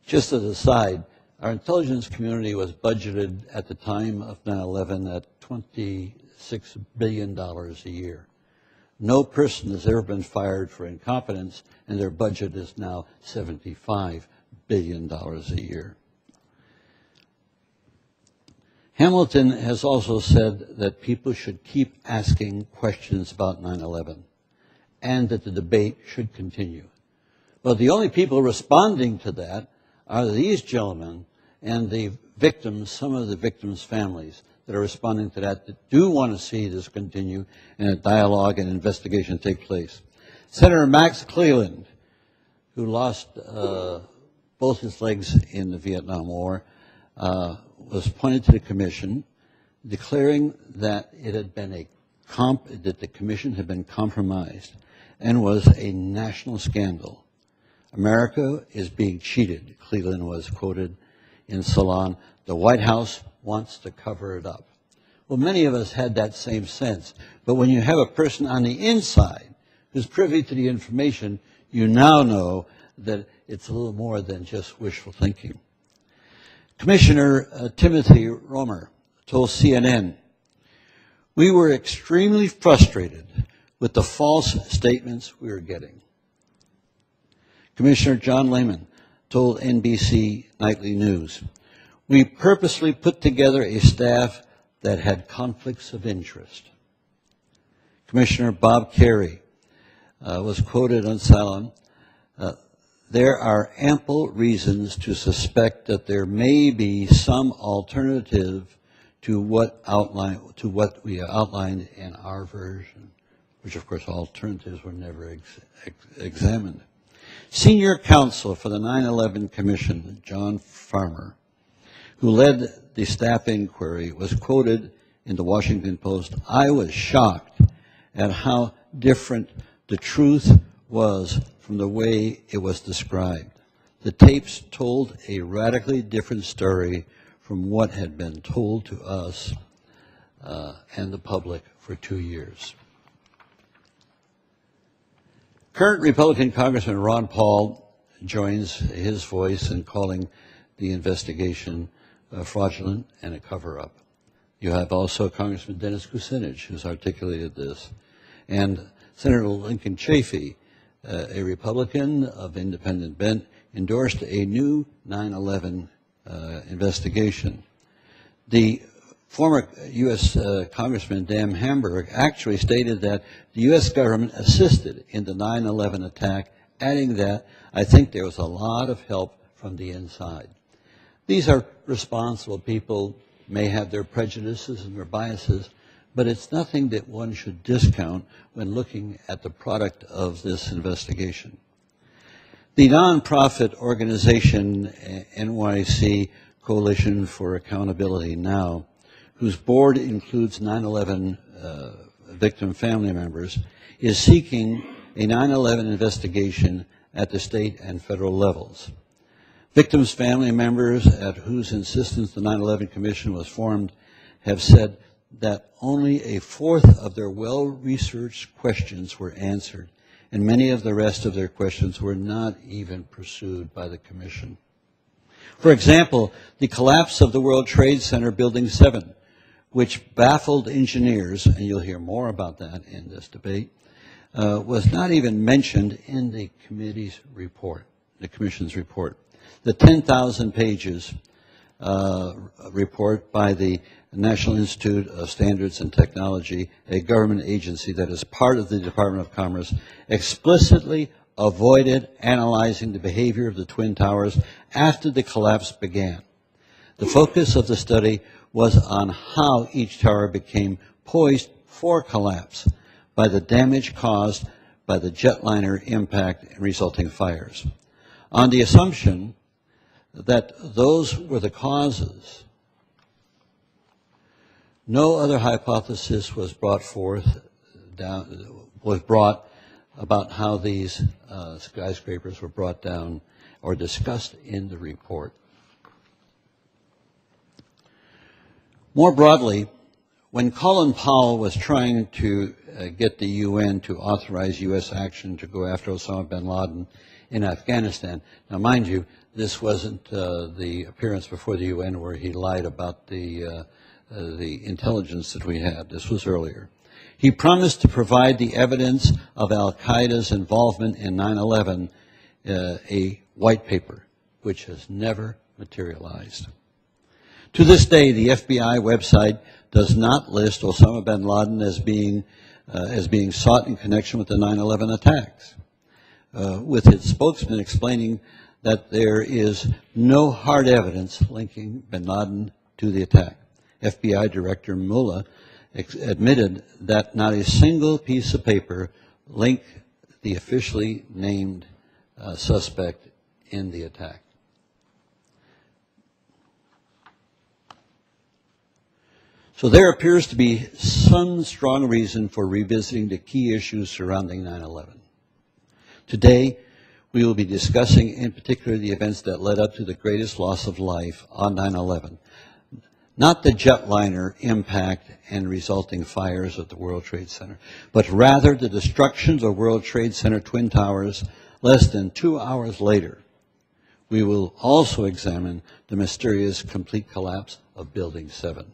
Just as a side, our intelligence community was budgeted at the time of 9/11 at $26 billion a year. No person has ever been fired for incompetence, and their budget is now $75 billion a year. Hamilton has also said that people should keep asking questions about 9/11 and that the debate should continue. Well, the only people responding to that are these gentlemen and the victims, some of the victims' families that are responding to that do want to see this continue and a dialogue and investigation take place. Senator Max Cleland, who lost both his legs in the Vietnam War, was appointed to the commission, declaring that it had been that the commission had been compromised and was a national scandal. America is being cheated, Cleland was quoted in Salon. The White House wants to cover it up. Well, many of us had that same sense, but when you have a person on the inside who's privy to the information, you now know that it's a little more than just wishful thinking. Commissioner Timothy Romer told CNN, "We were extremely frustrated with the false statements we were getting." Commissioner John Lehman told NBC Nightly News, "We purposely put together a staff that had conflicts of interest." Commissioner Bob Kerrey was quoted on Salon, "There are ample reasons to suspect that there may be some alternative to what we outlined in our version," which of course alternatives were never examined. Senior counsel for the 9/11 Commission, John Farmer, who led the staff inquiry, was quoted in the Washington Post, "I was shocked at how different the truth was from the way it was described. The tapes told a radically different story from what had been told to us and the public for 2 years." Current Republican Congressman Ron Paul joins his voice in calling the investigation fraudulent and a cover-up. You have also Congressman Dennis Kucinich, who's articulated this, and Senator Lincoln Chafee, a Republican of independent bent, endorsed a new 9/11 investigation. The former U.S. Congressman Dan Hamburg actually stated that the U.S. government assisted in the 9/11 attack, adding that, "I think there was a lot of help from the inside." These are responsible people, may have their prejudices and their biases, but it's nothing that one should discount when looking at the product of this investigation. The nonprofit organization NYC Coalition for Accountability Now, whose board includes 9/11 victim family members, is seeking a 9/11 investigation at the state and federal levels. Victims' family members, at whose insistence the 9/11 Commission was formed, have said that only a fourth of their well-researched questions were answered, and many of the rest of their questions were not even pursued by the Commission. For example, the collapse of the World Trade Center Building 7, which baffled engineers, and you'll hear more about that in this debate, was not even mentioned in the committee's report, the Commission's report. The 10,000 pages report by the National Institute of Standards and Technology, a government agency that is part of the Department of Commerce, explicitly avoided analyzing the behavior of the Twin Towers after the collapse began. The focus of the study was on how each tower became poised for collapse by the damage caused by the jetliner impact and resulting fires. On the assumption that those were the causes, no other hypothesis was brought about how these skyscrapers were brought down or discussed in the report. More broadly, when Colin Powell was trying to get the UN to authorize U.S. action to go after Osama bin Laden in Afghanistan. Now, mind you, this wasn't the appearance before the UN where he lied about the intelligence that we had. This was earlier. He promised to provide the evidence of al-Qaeda's involvement in 9/11, a white paper, which has never materialized. To this day, the FBI website does not list Osama bin Laden as being sought in connection with the 9/11 attacks, with its spokesman explaining that there is no hard evidence linking bin Laden to the attack. FBI Director Mullah admitted that not a single piece of paper linked the officially named suspect in the attack. So there appears to be some strong reason for revisiting the key issues surrounding 9/11. Today, we will be discussing in particular the events that led up to the greatest loss of life on 9/11. Not the jetliner impact and resulting fires at the World Trade Center, but rather the destruction of World Trade Center Twin Towers less than 2 hours later. We will also examine the mysterious complete collapse of Building 7.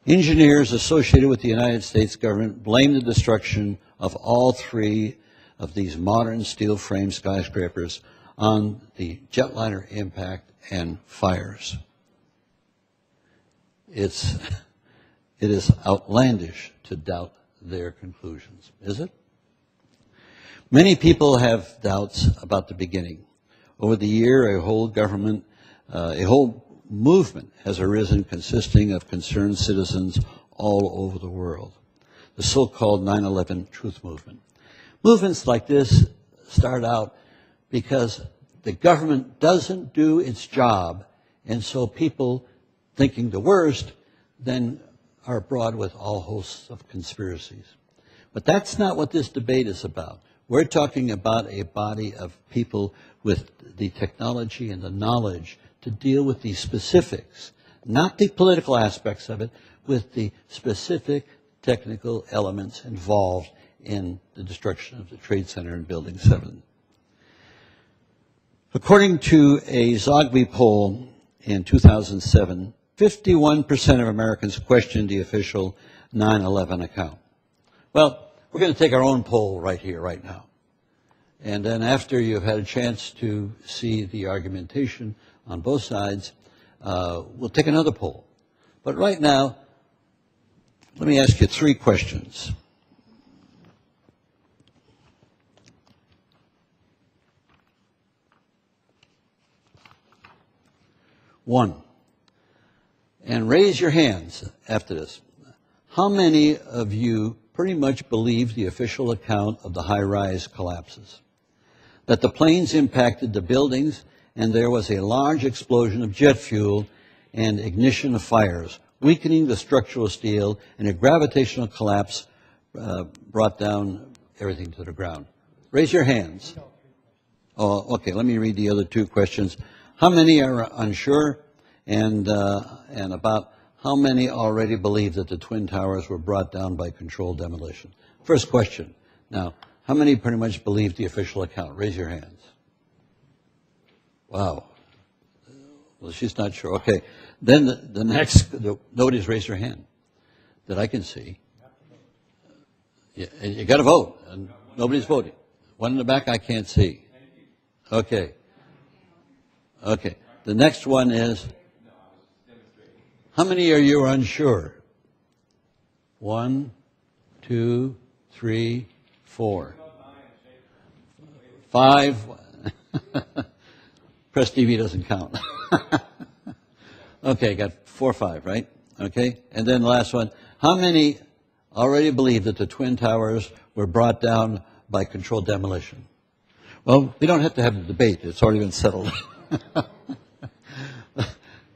Engineers associated with the United States government blame the destruction of all three of these modern steel frame skyscrapers on the jetliner impact and fires. It is outlandish to doubt their conclusions, is it? Many people have doubts about the beginning. Over the year, a whole movement has arisen consisting of concerned citizens all over the world, the so-called 9/11 Truth movement. Movements like this start out because the government doesn't do its job, and so people thinking the worst then are abroad with all hosts of conspiracies. But that's not what this debate is about. We're talking about a body of people with the technology and the knowledge to deal with the specifics, not the political aspects of it, with the specific technical elements involved in the destruction of the Trade Center and Building 7. According to a Zogby poll in 2007, 51% of Americans questioned the official 9/11 account. Well, we're going to take our own poll right here, right now. And then after you've had a chance to see the argumentation on both sides, we'll take another poll. But right now, let me ask you 3 questions. One, and raise your hands after this. How many of you pretty much believe the official account of the high-rise collapses? That the planes impacted the buildings and there was a large explosion of jet fuel and ignition of fires, weakening the structural steel, and a gravitational collapse brought down everything to the ground. Raise your hands. Oh, okay, let me read the other 2 questions. How many are unsure, and about how many already believe that the Twin Towers were brought down by controlled demolition? First question. Now, how many pretty much believe the official account? Raise your hands. Wow. Well, she's not sure. Okay. Then the next, nobody's raised their hand that I can see. Yeah, you got to vote. And nobody's voting. One in the back I can't see. Okay. Okay. The next one is, how many are you unsure? 1, 2, 3, 4. 5. Press TV doesn't count. Okay, got 4 or 5, right? Okay. And then the last one. How many already believe that the Twin Towers were brought down by controlled demolition? Well, we don't have to have a debate. It's already been settled.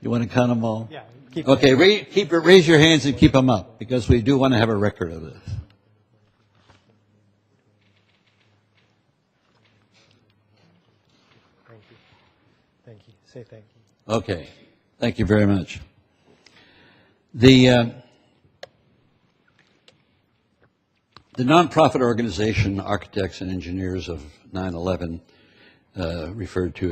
You want to count them all? Yeah. Okay, raise your hands and keep them up, because we do want to have a record of this. Thank you. Thank you. Say thank you. Okay, thank you very much. The The nonprofit organization Architects and Engineers of 9/11, referred to